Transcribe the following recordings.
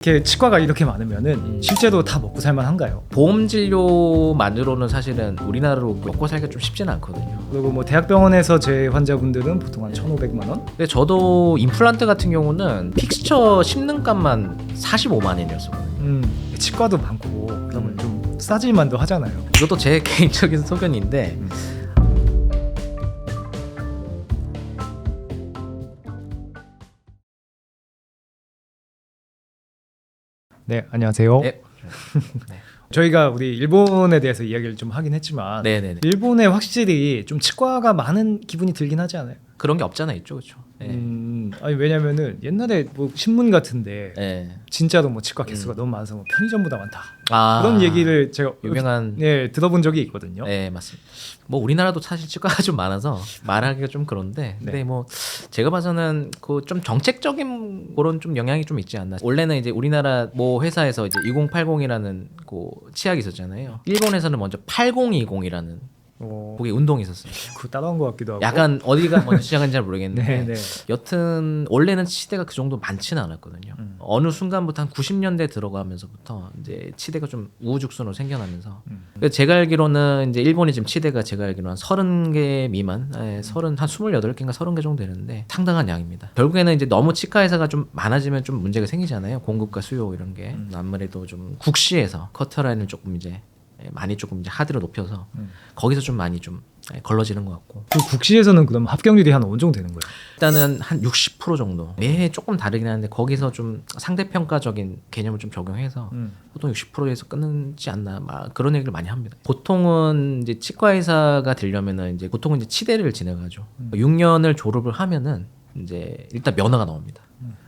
이렇게 치과가 이렇게 많으면은 실제로 다 먹고 살만한가요? 보험 진료만으로는 사실은 우리나라로 먹고 살기가 좀 쉽지는 않거든요. 그리고 뭐 대학병원에서 제 환자분들은 보통 한 1,500만 원? 근데 저도 임플란트 같은 경우는 픽스처 심는 값만 45만 원이었어요. 치과도 많고 그러면 좀 싸질만도 하잖아요. 이것도 제 개인적인 소견인데 네, 안녕하세요. 네. 저희가 우리 일본에 대해서 이야기를 좀 하긴 했지만 네네네. 일본에 확실히 좀 치과가 많은 기분이 들긴 하지 않아요? 그런 게 없잖아 있죠, 그렇죠? 네. 아니 왜냐면은 옛날에 뭐 신문 같은데 네. 진짜로 뭐 치과 개수가 너무 많아서 뭐 편의점보다 많다 아, 그런 얘기를 제가 유명한 들어본 적이 있거든요. 네, 맞습니다. 뭐 우리나라도 사실 치과가 좀 많아서 말하기가 좀 그런데 근데 뭐 제가 봐서는 그 좀 정책적인 그런 좀 영향이 좀 있지 않나. 원래는 이제 우리나라 뭐 회사에서 이제 2080이라는 그 치약이 있었잖아요. 일본에서는 먼저 8020이라는 그게 운동이 있었어요. 그 따라온 것 같기도 하고. 약간 어디가 먼저 시작한지 잘 모르겠는데 네. 여튼 원래는 치대가 그 정도 많지는 않았거든요. 어느 순간부터 한 90년대 들어가면서부터 이제 치대가 좀 우후죽순으로 생겨나면서 그래서 제가 알기로는 이제 일본이 지금 치대가 제가 알기로는 한 30개 미만, 한 28개인가 30개 정도 되는데 상당한 양입니다. 결국에는 이제 너무 치과 회사가 좀 많아지면 좀 문제가 생기잖아요. 공급과 수요 이런 게 아무래도 좀 국시에서 커터라인을 조금 이제 많이 조금 이제 하드로 높여서 거기서 좀 많이 좀 걸러지는 것 같고. 그 국시에서는 그럼 합격률이 한 어느 정도 되는 거예요? 일단은 한 60% 정도. 매해 조금 다르긴 하는데 거기서 좀 상대평가적인 개념을 좀 적용해서 보통 60%에서 끊지 않나 막 그런 얘기를 많이 합니다. 보통은 이제 치과 의사가 되려면은 이제 보통은 이제 치대를 지나가죠. 6년을 졸업을 하면은 이제 일단 면허가 나옵니다.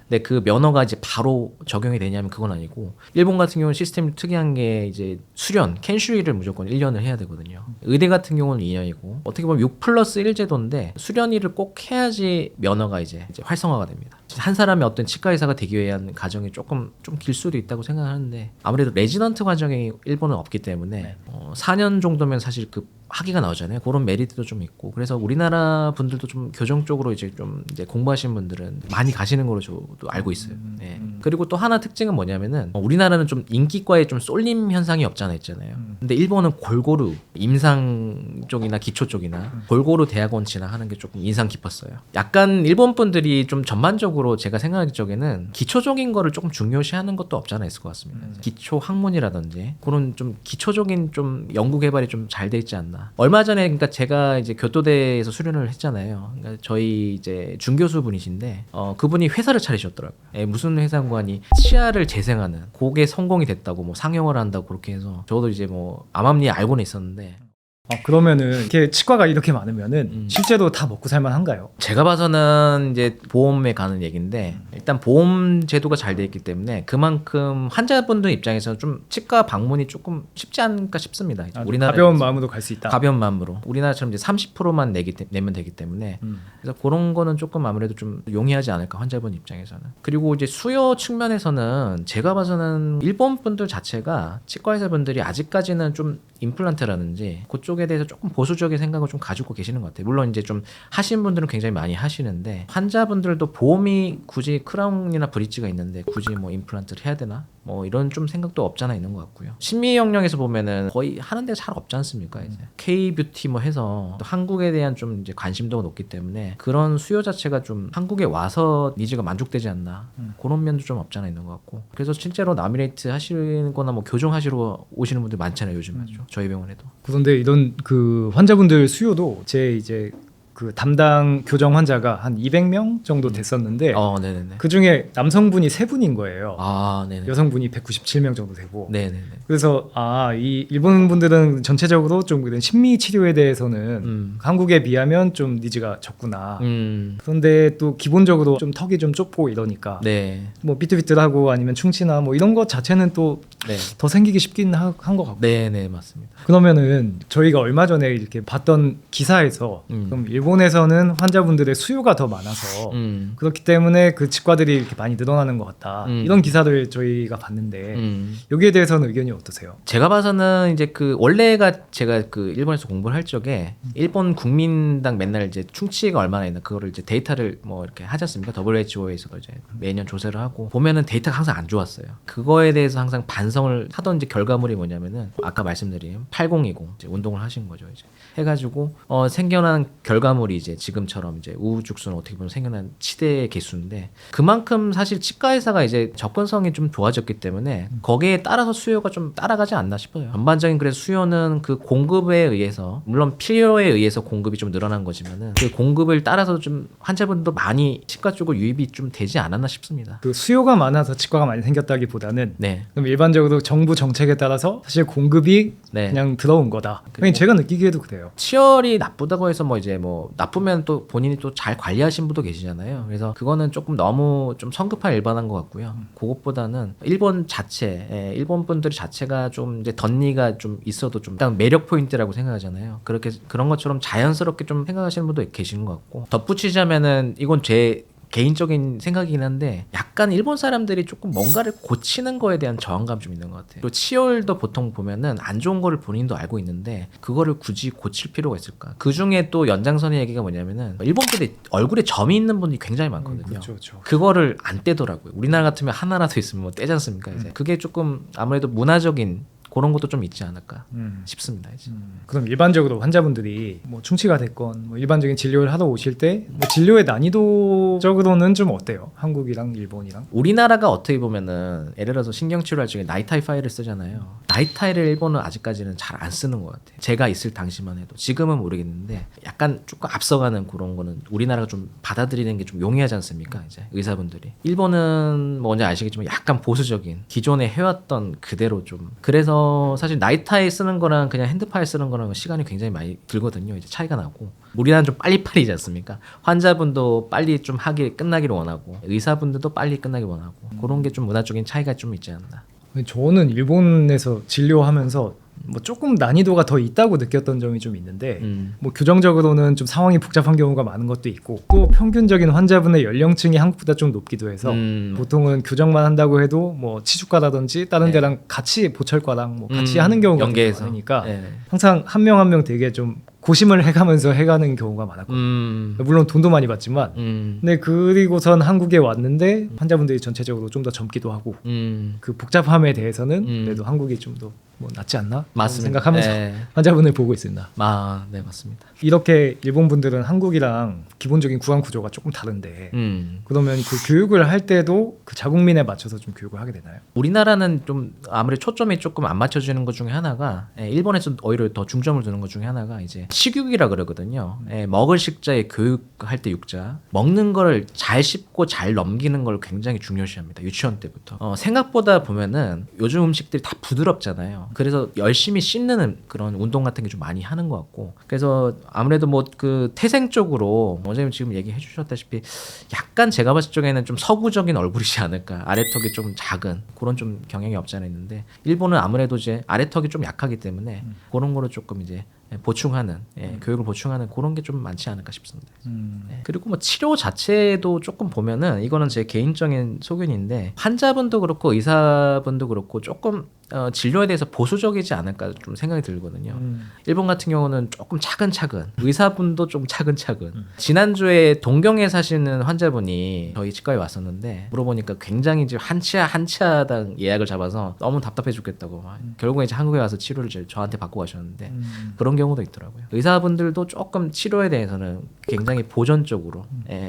근데 그 면허가 이제 바로 적용이 되냐면 그건 아니고 일본 같은 경우는 시스템이 특이한 게 이제 수련, 캔슈리를 무조건 1년을 해야 되거든요. 의대 같은 경우는 2년이고 어떻게 보면 6+1 제도인데 수련일을 꼭 해야지 면허가 이제 활성화가 됩니다. 한 사람이 어떤 치과 의사가 되기 위한 과정이 조금 좀 길 수도 있다고 생각하는데 아무래도 레지던트 과정이 일본은 없기 때문에 4년 정도면 사실 그 학위가 나오잖아요. 그런 메리트도 좀 있고 그래서 우리나라 분들도 좀 교정 쪽으로 이제 좀 이제 공부하시는 분들은 많이 가시는 걸로 저도 알고 있어요. 네. 그리고 또 하나 특징은 뭐냐면은 우리나라는 좀 인기과에 좀 쏠림 현상이 없잖아 있잖아요. 근데 일본은 골고루 임상 쪽이나 기초 쪽이나 골고루 대학원 진학하는 게 조금 인상 깊었어요. 약간 일본 분들이 좀 전반적으로 제가 생각하기 쪽에는 기초적인 거를 조금 중요시하는 것도 없잖아 있을 것 같습니다. 기초 학문이라든지 그런 좀 기초적인 좀 연구 개발이 좀 잘 돼 있지 않나. 얼마 전에 그러니까 제가 이제 교토대에서 수련을 했잖아요. 그러니까 저희 이제 준교수 분이신데 그분이 회사를 차리셨더라고요. 무슨 회사관이 치아를 재생하는 그게 성공이 됐다고 뭐 상영을 한다고 그렇게 해서 저도 이제 뭐 암암리에 알고는 있었는데 그러면은 이렇게 치과가 이렇게 많으면은 실제로 다 먹고 살만한가요? 제가 봐서는 이제 보험에 가는 얘기인데 일단 보험 제도가 잘 돼 있기 때문에 그만큼 환자분들 입장에서는 좀 치과 방문이 조금 쉽지 않을까 싶습니다. 우리나라 가벼운 마음으로 갈 수 있다. 가벼운 마음으로 우리나라처럼 이제 30%만 내면 되기 때문에 그래서 그런 거는 조금 아무래도 좀 용이하지 않을까 환자분 입장에서는. 그리고 이제 수요 측면에서는 제가 봐서는 일본 분들 자체가 치과 의사분들이 아직까지는 좀 임플란트라든지 그쪽에 대해서 조금 보수적인 생각을 좀 가지고 계시는 것 같아요. 물론 이제 좀 하신 분들은 굉장히 많이 하시는데 환자분들도 보험이 굳이 크라운이나 브릿지가 있는데 굳이 뭐 임플란트를 해야 되나? 뭐 이런 좀 생각도 없잖아 있는 것 같고요. 심미 영역에서 보면은 거의 하는 데가 잘 없지 않습니까? 이제 K-뷰티 뭐 해서 또 한국에 대한 좀 이제 관심도가 높기 때문에 그런 수요 자체가 좀 한국에 와서 니즈가 만족되지 않나 그런 면도 좀 없잖아 있는 것 같고 그래서 실제로 라미네이트 하시는 거나 뭐 교정하시러 오시는 분들 많잖아요 요즘 맞죠? 저희 병원에도. 그런데 이런 그 환자분들 수요도 제 이제 그 담당 교정 환자가 한 200명 정도 됐었는데 네네네. 그 중에 남성분이 3분인 거예요. 네네. 여성분이 197명 정도 되고. 네네네. 그래서 이 일본 분들은 전체적으로 좀 그런 심미 치료에 대해서는 한국에 비하면 좀 니즈가 적구나. 그런데 또 기본적으로 좀 턱이 좀 좁고 이러니까 네. 뭐 비틀비틀하고 아니면 충치나 뭐 이런 것 자체는 또 네. 더 생기기 쉽긴 한 것 같고. 네, 맞습니다. 그러면은 저희가 얼마 전에 이렇게 봤던 기사에서 그럼 일본에서는 환자분들의 수요가 더 많아서 그렇기 때문에 그 치과들이 이렇게 많이 늘어나는 것 같다. 이런 기사들 저희가 봤는데 여기에 대해서는 의견이 어떠세요? 제가 봐서는 이제 그 원래가 제가 그 일본에서 공부를 할 적에 일본 국민당 맨날 이제 충치가 얼마나 있나 그거를 이제 데이터를 뭐 이렇게 하지 않습니까? WHO에서도 이제 매년 조사를 하고 보면은 데이터가 항상 안 좋았어요. 그거에 대해서 항상 반성을 하던 이제 결과물이 뭐냐면은 아까 말씀드린 8020 이제 운동을 하신 거죠. 이제 해가지고 생겨난 결과물이 이제 지금처럼 이제 우후죽순 어떻게 보면 생겨난 치대 개수인데 그만큼 사실 치과 의사가 이제 접근성이 좀 좋아졌기 때문에 거기에 따라서 수요가 좀 따라가지 않나 싶어요. 전반적인 그래서 수요는 그 공급에 의해서 물론 필요에 의해서 공급이 좀 늘어난 거지만은 그 공급을 따라서 좀 환자분도 많이 치과 쪽으로 유입이 좀 되지 않았나 싶습니다. 그 수요가 많아서 치과가 많이 생겼다기보다는 네. 그럼 일반적으로 정부 정책에 따라서 사실 공급이 네. 그냥 들어온 거다. 그냥 제가 느끼기에도 그래요. 치열이 나쁘다고 해서 뭐 이제 뭐 나쁘면 또 본인이 또 잘 관리하신 분도 계시잖아요. 그래서 그거는 조금 너무 좀 성급한 일반한 것 같고요. 그것보다는 일본 자체, 일본 분들 자체가 좀 이제 덧니가 좀 있어도 좀 일단 매력 포인트라고 생각하잖아요. 그렇게 그런 것처럼 자연스럽게 좀 생각하시는 분도 계시는 것 같고 덧붙이자면은 이건 제 개인적인 생각이긴 한데 약간 일본 사람들이 조금 뭔가를 고치는 거에 대한 저항감 좀 있는 것 같아요. 그리고 치열도 보통 보면은 안 좋은 거를 본인도 알고 있는데 그거를 굳이 고칠 필요가 있을까? 그 중에 또 연장선의 얘기가 뭐냐면은 일본 분들이 얼굴에 점이 있는 분이 굉장히 많거든요. 그렇죠. 그거를 안 떼더라고요. 우리나라 같으면 하나라도 있으면 뭐 떼지 않습니까? 이제 그게 조금 아무래도 문화적인 그런 것도 좀 있지 않을까 싶습니다. 이제. 그럼 일반적으로 환자분들이 뭐 충치가 됐건 뭐 일반적인 진료를 하러 오실 때 뭐 진료의 난이도적으로는 좀 어때요? 한국이랑 일본이랑? 우리나라가 어떻게 보면은 예를 들어서 신경치료할 적에 나이타이 파일을 쓰잖아요. 나이타이를 일본은 아직까지는 잘 안 쓰는 것 같아요. 제가 있을 당시만 해도 지금은 모르겠는데 약간 조금 앞서가는 그런 거는 우리나라가 좀 받아들이는 게 좀 용이하지 않습니까? 이제 의사분들이 일본은 뭐 언제 아시겠지만 약간 보수적인 기존에 해왔던 그대로 좀 그래서 사실 나이타이 쓰는 거랑 그냥 핸드파일 쓰는 거랑 시간이 굉장히 많이 들거든요. 이제 차이가 나고 우리나라는 좀 빨리빨리지 않습니까? 환자분도 빨리 좀 하기 끝나기를 원하고 의사분들도 빨리 끝나기 원하고 그런 게 좀 문화적인 차이가 좀 있지 않나. 저는 일본에서 진료하면서 뭐 조금 난이도가 더 있다고 느꼈던 점이 좀 있는데 뭐 규정적으로는 좀 상황이 복잡한 경우가 많은 것도 있고 또 평균적인 환자분의 연령층이 한국보다 좀 높기도 해서 보통은 규정만 한다고 해도 뭐 치주과라든지 다른 데랑 같이 보철과랑 뭐 같이 하는 경우가 연계해서. 많으니까 항상 한 명 한 명 되게 좀 고심을 해가면서 해가는 경우가 많았거든요. 물론 돈도 많이 받지만 근데 그리고선 한국에 왔는데 환자분들이 전체적으로 좀 더 젊기도 하고 그 복잡함에 대해서는 그래도 한국이 좀 더 뭐 낫지 않나 맞습니다. 생각하면서 환자분을 보고 있습니다. 네 맞습니다. 이렇게 일본 분들은 한국이랑 기본적인 구강 구조가 조금 다른데 그러면 그 교육을 할 때도 그 자국민에 맞춰서 좀 교육을 하게 되나요? 우리나라는 좀 아무래도 초점이 조금 안 맞춰지는 것 중에 하나가 일본에서 오히려 더 중점을 두는 것 중에 하나가 이제 식육이라 그러거든요. 먹을 식자에 교육할 때 육자 먹는 걸 잘 씹고 잘 넘기는 걸 굉장히 중요시합니다. 유치원 때부터 생각보다 보면은 요즘 음식들이 다 부드럽잖아요. 그래서 열심히 씹는 그런 운동 같은 게 좀 많이 하는 것 같고 그래서 아무래도 뭐 그 태생적으로 원장님 지금 얘기해 주셨다시피 약간 제가 봤을 적에는 좀 서구적인 얼굴이지 않을까 아래턱이 좀 작은 그런 좀 경향이 없지 않아 있는데 일본은 아무래도 이제 아래턱이 좀 약하기 때문에 그런 거를 조금 이제 보충하는 교육을 보충하는 그런 게 좀 많지 않을까 싶습니다. 그리고 뭐 치료 자체도 조금 보면은 이거는 제 개인적인 소견인데 환자분도 그렇고 의사분도 그렇고 조금 진료에 대해서 보수적이지 않을까 좀 생각이 들거든요. 일본 같은 경우는 조금 차근차근 의사분도 좀 차근차근 지난주에 동경에 사시는 환자분이 저희 치과에 왔었는데 물어보니까 굉장히 이제 한 치아당 예약을 잡아서 너무 답답해 죽겠다고 결국에 이제 한국에 와서 치료를 저한테 받고 가셨는데 그런 경우도 있더라고요. 의사분들도 조금 치료에 대해서는 굉장히 보전적으로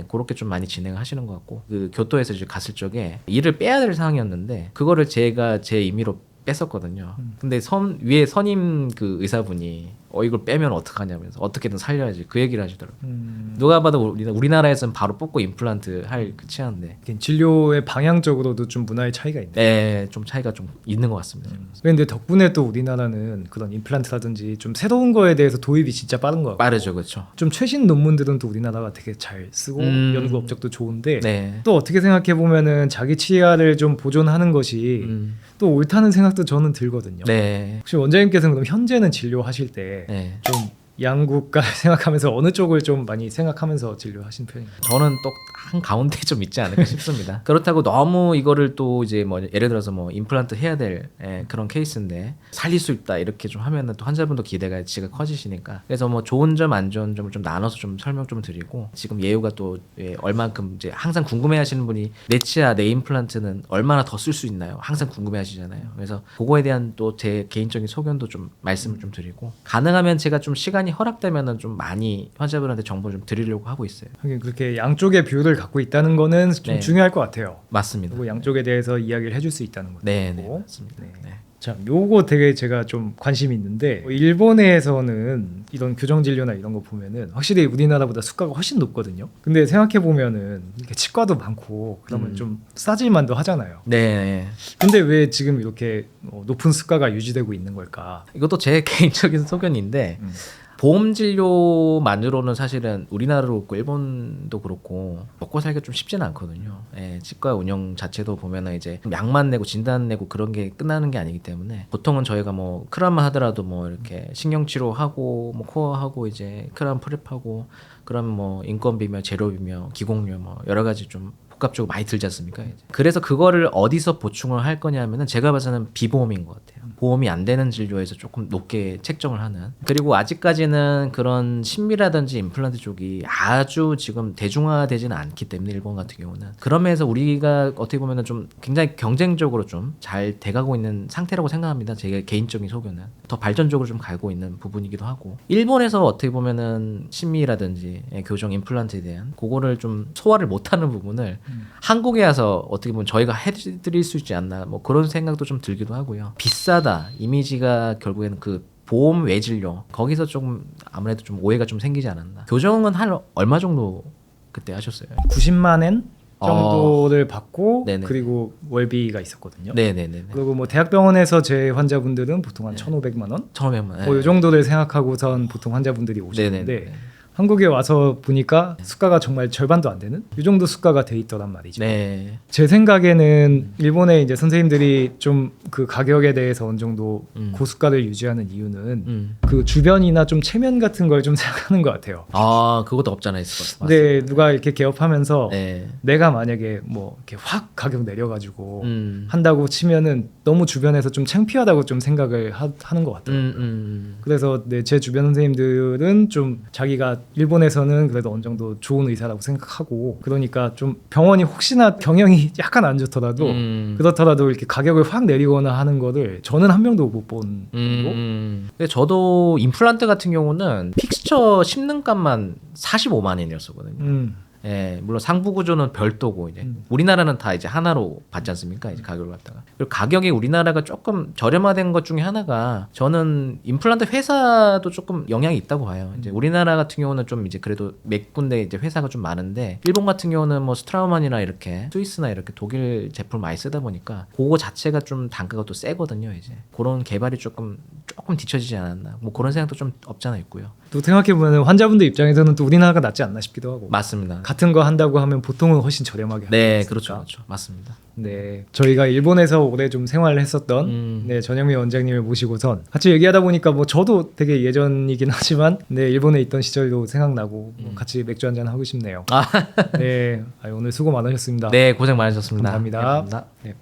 그렇게 좀 많이 진행을 하시는 것 같고 그 교토에서 이제 갔을 적에 이를 빼야 될 상황이었는데 그거를 제가 제 임의로 뺐었거든요. 근데 위에 선임 그 의사분이 이걸 빼면 어떡하냐면서 어떻게든 살려야지 그 얘기를 하시더라고요. 누가 봐도 우리나라에서는 바로 뽑고 임플란트 할 그 치아인데 진료의 방향적으로도 좀 문화의 차이가 있네. 네, 좀 차이가 좀 있는 것 같습니다. 그런데 덕분에 또 우리나라는 그런 임플란트라든지 좀 새로운 거에 대해서 도입이 진짜 빠른 것 같고 빠르죠, 그렇죠. 좀 최신 논문들은 또 우리나라가 되게 잘 쓰고 연구 업적도 좋은데 네. 또 어떻게 생각해 보면은 자기 치아를 좀 보존하는 것이 또 옳다는 생각도 저는 들거든요. 네. 혹시 원장님께서는 그럼 현재는 진료하실 때 네. 좀 양국가 생각하면서 어느 쪽을 좀 많이 생각하면서 진료하신 편인가요? 저는 또 한 가운데 좀 있지 않을까 싶습니다. 그렇다고 너무 이거를 또 이제 뭐 예를 들어서 뭐 임플란트 해야 될 그런 케이스인데 살릴 수 있다 이렇게 좀 하면은 또 환자분도 기대가 커지시니까 그래서 뭐 좋은 점 안 좋은 점을 좀 나눠서 좀 설명 좀 드리고 지금 예우가 또 얼만큼 이제 항상 궁금해하시는 분이 내 치아 내 임플란트는 얼마나 더 쓸 수 있나요? 항상 궁금해하시잖아요. 그래서 그거에 대한 또 제 개인적인 소견도 좀 말씀을 좀 드리고 가능하면 제가 좀 시간이 허락되면은 좀 많이 환자분한테 정보를 좀 드리려고 하고 있어요. 하긴 그렇게 양쪽의 뷰를 갖고 있다는 거는 좀 네. 중요할 것 같아요. 맞습니다. 그리고 양쪽에 대해서 이야기를 해줄 수 있다는 것도 네, 있고. 맞습니다. 네. 네. 참 요거 되게 제가 좀 관심이 있는데 일본에서는 이런 교정 진료나 이런 거 보면은 확실히 우리나라보다 수가가 훨씬 높거든요. 근데 생각해 보면은 이렇게 치과도 많고 그러면 좀 싸질만도 하잖아요. 네. 근데 왜 지금 이렇게 높은 수가가 유지되고 있는 걸까? 이것도 제 개인적인 소견인데 보험 진료만으로는 사실은 우리나라도 그렇고 일본도 그렇고 먹고 살기가 좀 쉽지는 않거든요. 예, 치과 운영 자체도 보면은 이제 약만 내고 진단 내고 그런 게 끝나는 게 아니기 때문에 보통은 저희가 뭐 크라운만 하더라도 뭐 이렇게 신경치료하고 뭐 코어하고 이제 크라운 프랩하고 그러면 뭐 인건비며 재료비며 기공료 뭐 여러 가지 좀 복합적으로 많이 들지 않습니까? 이제. 그래서 그거를 어디서 보충을 할 거냐면은 제가 봐서는 비보험인 것 같아요. 보험이 안 되는 진료에서 조금 높게 책정을 하는. 그리고 아직까지는 그런 심미라든지 임플란트 쪽이 아주 지금 대중화되지는 않기 때문에 일본 같은 경우는 그런 면에서 우리가 어떻게 보면은 좀 굉장히 경쟁적으로 좀 잘 돼가고 있는 상태라고 생각합니다. 제 개인적인 소견은 더 발전적으로 좀 가고 있는 부분이기도 하고 일본에서 어떻게 보면은 심미라든지 교정 임플란트에 대한 그거를 좀 소화를 못하는 부분을 한국에 와서 어떻게 보면 저희가 해드릴 수 있지 않나 뭐 그런 생각도 좀 들기도 하고요. 비싸다 이미지가 결국에는 그 보험 외진료 거기서 좀 아무래도 좀 오해가 좀 생기지 않았나. 교정은 한 얼마 정도 그때 하셨어요? 90만 엔 정도를 받고 네네. 그리고 월비가 있었거든요. 네네네. 그리고 뭐 대학병원에서 제 환자분들은 보통 한 1,500만 원? 1,500만. 뭐 이 정도를 생각하고선 보통 환자분들이 오시는데 네네네. 한국에 와서 보니까 수가가 정말 절반도 안 되는 이 정도 수가가 돼 있더란 말이죠. 네. 제 생각에는 일본의 이제 선생님들이 좀 그 가격에 대해서 어느 정도 고수가를 유지하는 이유는 그 주변이나 좀 체면 같은 걸 좀 생각하는 것 같아요. 아 그것도 없잖아 있을 것 같아요. 근데 누가 이렇게 개업하면서 네. 내가 만약에 뭐 이렇게 확 가격 내려가지고 한다고 치면은 너무 주변에서 좀 창피하다고 좀 생각을 하는 것 같더라고요. 그래서 제 주변 선생님들은 좀 자기가 일본에서는 그래도 어느 정도 좋은 의사라고 생각하고 그러니까 좀 병원이 혹시나 경영이 약간 안 좋더라도 그렇더라도 이렇게 가격을 확 내리거나 하는 거를 저는 한 명도 못 본 정도. 근데 저도 임플란트 같은 경우는 픽스처 심는 값만 45만 엔이었었거든요. 예, 물론 상부 구조는 별도고 이제 우리나라는 다 이제 하나로 받지 않습니까? 이제 가격을 갖다가. 그리고 가격이 우리나라가 조금 저렴화된 것 중에 하나가 저는 임플란트 회사도 조금 영향이 있다고 봐요. 이제 우리나라 같은 경우는 좀 이제 그래도 몇 군데 이제 회사가 좀 많은데 일본 같은 경우는 뭐 스트라우만이나 이렇게 스위스나 이렇게 독일 제품 많이 쓰다 보니까 그거 자체가 좀 단가가 또 세거든요. 이제 그런 개발이 조금 뒤처지지 않았나. 뭐 그런 생각도 좀 없잖아 있고요. 또 생각해보면 환자분들 입장에서는 또 우리나라가 낫지 않나 싶기도 하고. 맞습니다. 같은 거 한다고 하면 보통은 훨씬 저렴하게 네, 하니까. 그렇죠. 맞습니다. 네, 저희가 일본에서 오래 좀 생활을 했었던 전영미 원장님을 모시고선 같이 얘기하다 보니까 뭐 저도 되게 예전이긴 하지만 일본에 있던 시절도 생각나고 뭐 같이 맥주 한잔 하고 싶네요. 네, 오늘 수고 많으셨습니다. 네, 고생 많으셨습니다. 감사합니다. 네, 감사합니다. 네.